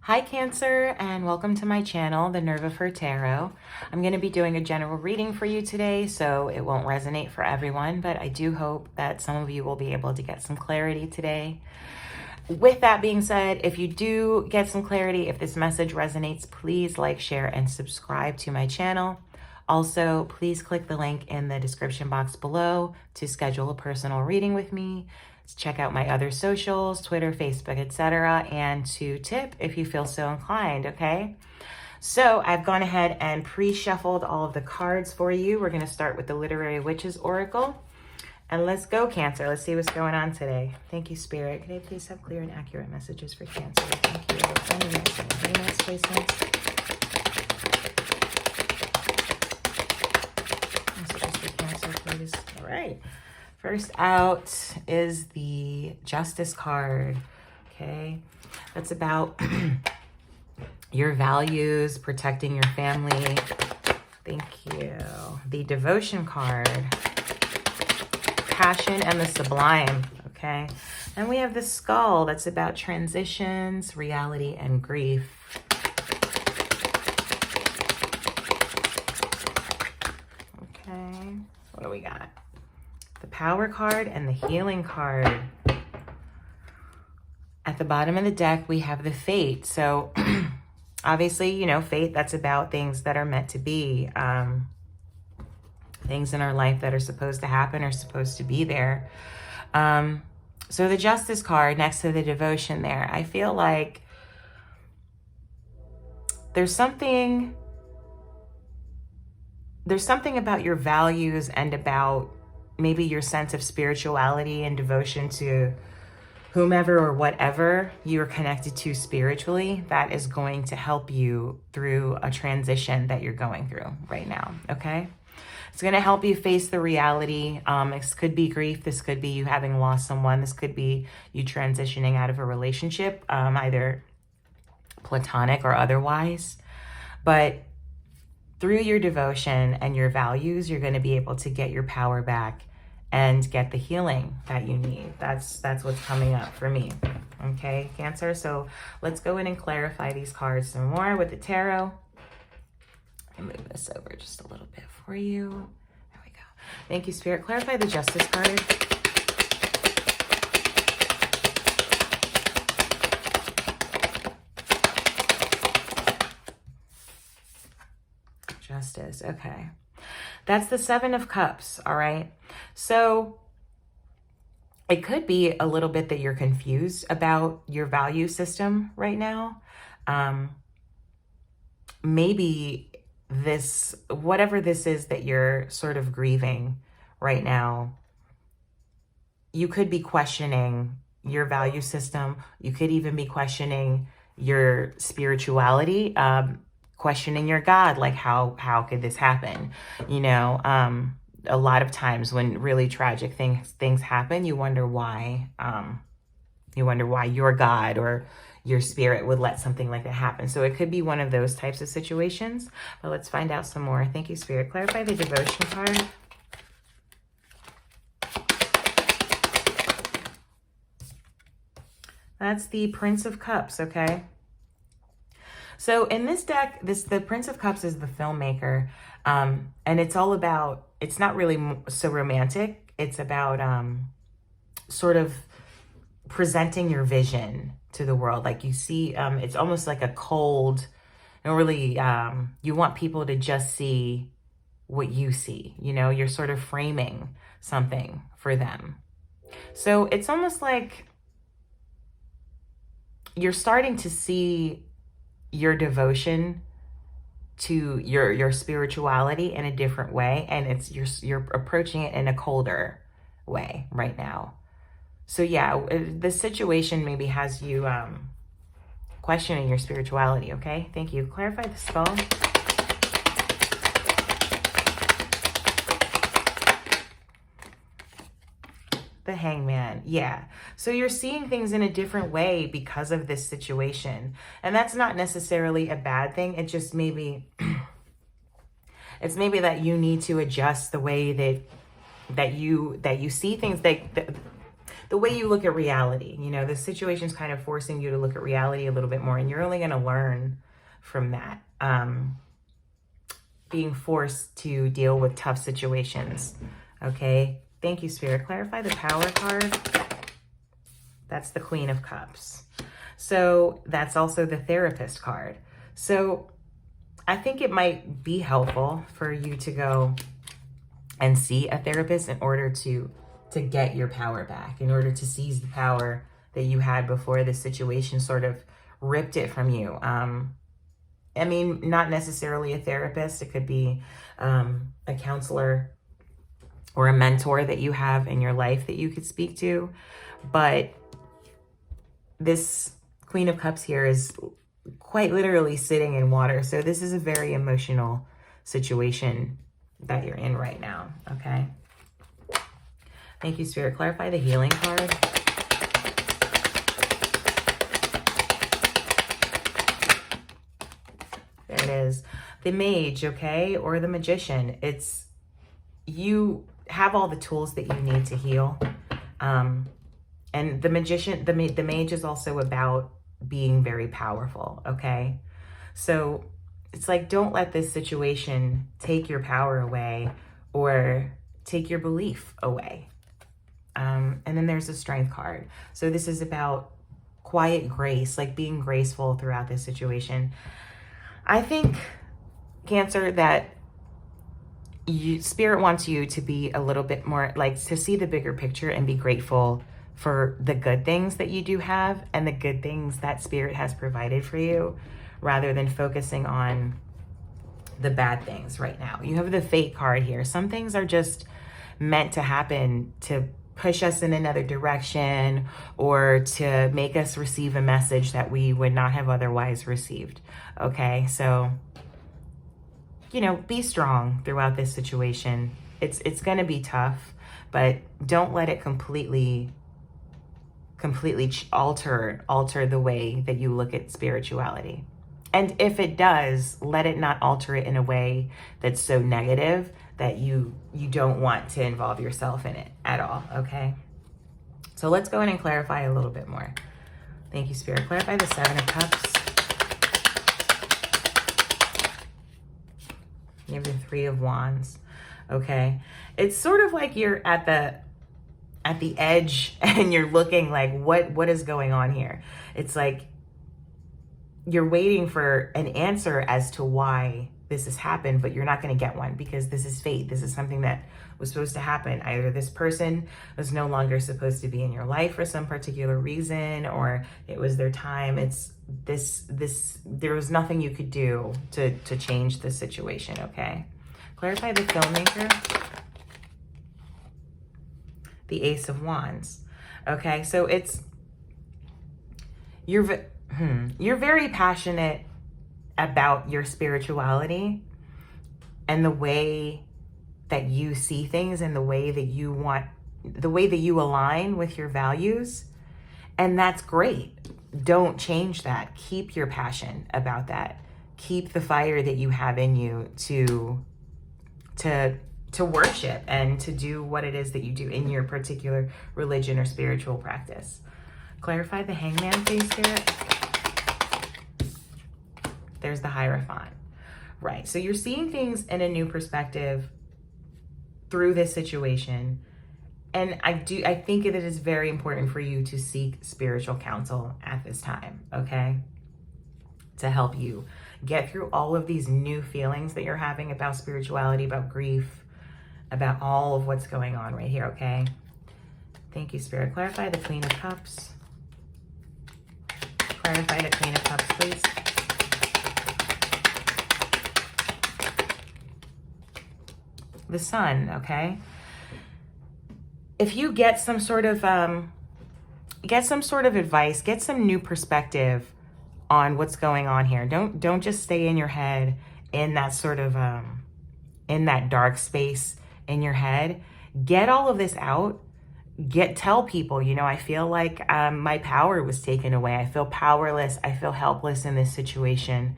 Hi Cancer, and welcome to my channel, The Nerve of Her Tarot. I'm going to be doing a general reading for you today, so it won't resonate for everyone, but I do hope that some of you will be able to get some clarity today. With that being said, if you do get some clarity, if this message resonates, please like, share, and subscribe to my channel. Also, please click the link in the description box below to schedule a personal reading with me. Check out my other socials, Twitter, Facebook, etc., and to tip if you feel so inclined, okay? So I've gone ahead and pre-shuffled all of the cards for you. We're going to start with the Literary Witches Oracle. And let's go, Cancer. Let's see what's going on today. Thank you, Spirit. Can I please have clear and accurate messages for Cancer? Thank you. Messages for Cancer, please. All right. First out is the Justice card, okay? That's about your values, protecting your family. Thank you. The Devotion card, Passion and the Sublime, okay? And we have the Skull, that's about transitions, reality, and grief. Okay, what do we got? The Power card and the Healing card. At the bottom of the deck, we have the Fate. So obviously, you know, fate, that's about things that are meant to be. Things in our life that are supposed to happen are supposed to be there. So the Justice card next to the Devotion there, I feel like there's something about your values and about maybe your sense of spirituality and devotion to whomever or whatever you are connected to spiritually that is going to help you through a transition that you're going through right now, okay? It's going to help you face the reality. This could be grief. This could be you having lost someone. This could be you transitioning out of a relationship, either platonic or otherwise. But through your devotion and your values, you're going to be able to get your power back and get the healing that you need. That's what's coming up for me. Okay, Cancer? So let's go in and clarify these cards some more with the tarot. Let me move this over just a little bit for you. There we go. Thank you, Spirit. Clarify the Justice card. Justice, okay. That's the Seven of Cups, all right? So it could be a little bit that you're confused about your value system right now. Maybe this, whatever this is that you're sort of grieving right now, you could be questioning your value system. You could even be questioning your spirituality, questioning your God, like how could this happen? You know, a lot of times when really tragic things happen, you wonder why your God or your spirit would let something like that happen. So it could be one of those types of situations, but let's find out some more. Thank you, Spirit. Clarify the Devotion card. That's the Prince of Cups, okay? So in this deck, the Prince of Cups is the filmmaker, and it's all about, it's not really so romantic. It's about sort of presenting your vision to the world. Like you see, it's almost like a cold, and really, you want people to just see what you see. You know, you're sort of framing something for them. So it's almost like you're starting to see your devotion to your spirituality in a different way, and it's you're approaching it in a colder way right now. So yeah, the situation maybe has you questioning your spirituality, okay? Thank you. Clarify the Skull. The Hangman, yeah. So you're seeing things in a different way because of this situation. And that's not necessarily a bad thing. It just maybe, it's maybe that you need to adjust the way that you see things. the way you look at reality. You know, the situation's kind of forcing you to look at reality a little bit more, and you're only going to learn from that. Being forced to deal with tough situations. Okay. Thank you, Spirit. Clarify the Power card. That's the Queen of Cups. So that's also the Therapist card. So I think it might be helpful for you to go and see a therapist in order to get your power back, in order to seize the power that you had before the situation sort of ripped it from you. I mean, not necessarily a therapist. It could be a counselor or a mentor that you have in your life that you could speak to. But this Queen of Cups here is quite literally sitting in water. So this is a very emotional situation that you're in right now, okay? Thank you, Spirit. Clarify the Healing card. There it is. The Mage, okay? Or the Magician. It's, you have all the tools that you need to heal. And the Magician, the Mage is also about being very powerful, okay? So it's like, don't let this situation take your power away or take your belief away. And then there's a Strength card. So this is about quiet grace, like being graceful throughout this situation. I think, Cancer, that Spirit wants you to be a little bit more, like, to see the bigger picture and be grateful for the good things that you do have and the good things that Spirit has provided for you, rather than focusing on the bad things right now. You have the Fate card here. Some things are just meant to happen to push us in another direction or to make us receive a message that we would not have otherwise received. Okay, so, you know, be strong throughout this situation. It's going to be tough, but don't let it completely alter the way that you look at spirituality. And if it does, let it not alter it in a way that's so negative that you don't want to involve yourself in it at all, okay? So let's go in and clarify a little bit more. Thank you, Spirit. Clarify the Seven of Cups. You have the Three of Wands, okay? It's sort of like you're at the edge and you're looking like, what is going on here? It's like you're waiting for an answer as to why this has happened, but you're not going to get one because this is fate. This is something that was supposed to happen. Either this person was no longer supposed to be in your life for some particular reason, or it was their time. It's there was nothing you could do to change the situation, okay? Clarify the Filmmaker. The Ace of Wands. Okay, so it's, you're very passionate about your spirituality and the way that you see things and the way that you align with your values. And that's great. Don't change that. Keep your passion about that. Keep the fire that you have in you to worship and to do what it is that you do in your particular religion or spiritual practice. Clarify the Hangman, please, Spirit. There's the Hierophant. Right. So you're seeing things in a new perspective through this situation. And I think that it is very important for you to seek spiritual counsel at this time, okay? To help you get through all of these new feelings that you're having about spirituality, about grief, about all of what's going on right here, okay? Thank you, Spirit. Clarify the Queen of Cups. Clarify the Queen of Cups, please. The Sun, okay? If you get some sort of advice, get some new perspective on what's going on here. Don't just stay in your head in that sort of in that dark space in your head. Get all of this out. Tell people, you know, I feel like my power was taken away. I feel powerless. I feel helpless in this situation.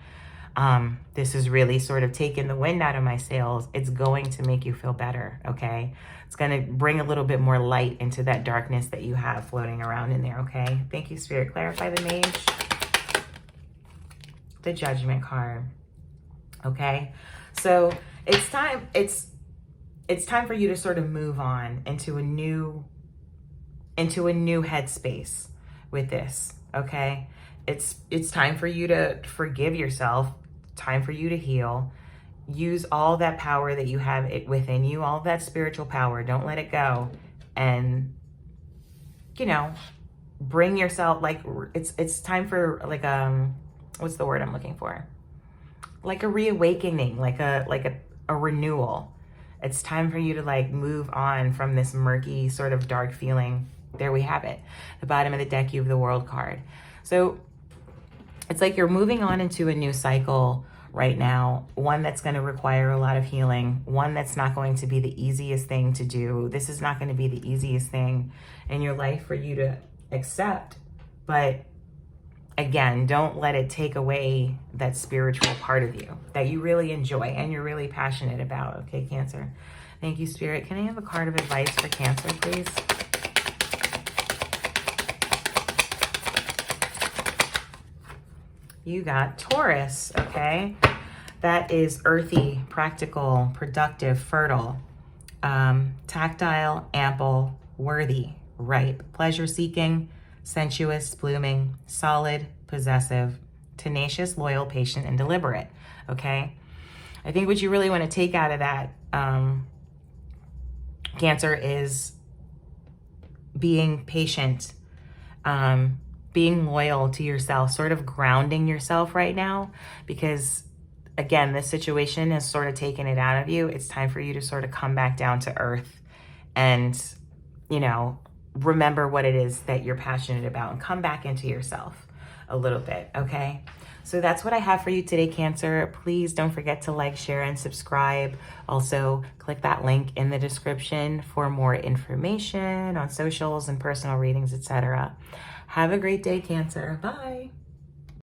This is really sort of taking the wind out of my sails. It's going to make you feel better, okay? It's going to bring a little bit more light into that darkness that you have floating around in there, okay? Thank you, Spirit. Clarify the Mage. The Judgment card, okay? So it's time for you to sort of move on into a new headspace with this, okay? It's time for you to forgive yourself, time for you to heal. Use all that power that you have within you, all that spiritual power. Don't let it go. And, you know, bring yourself, like, it's time for, like, what's the word I'm looking for? Like a reawakening, like a renewal. It's time for you to, like, move on from this murky, sort of dark feeling. There we have it. The bottom of the deck, you have the World card. So it's like you're moving on into a new cycle right now, one that's going to require a lot of healing, one that's not going to be the easiest thing to do. This is not going to be the easiest thing in your life for you to accept. But again, don't let it take away that spiritual part of you that you really enjoy and you're really passionate about. Okay, Cancer. Thank you, Spirit. Can I have a card of advice for Cancer, please? You got Taurus, okay? That is earthy, practical, productive, fertile, tactile, ample, worthy, ripe, pleasure-seeking, sensuous, blooming, solid, possessive, tenacious, loyal, patient, and deliberate, okay? I think what you really want to take out of that, Cancer, is being patient, being loyal to yourself, sort of grounding yourself right now, because again, this situation has sort of taken it out of you. It's time for you to sort of come back down to earth and, you know, remember what it is that you're passionate about and come back into yourself a little bit, okay? So that's what I have for you today, Cancer. Please don't forget to like, share, and subscribe. Also, click that link in the description for more information on socials and personal readings, etc. Have a great day, Cancer. Bye.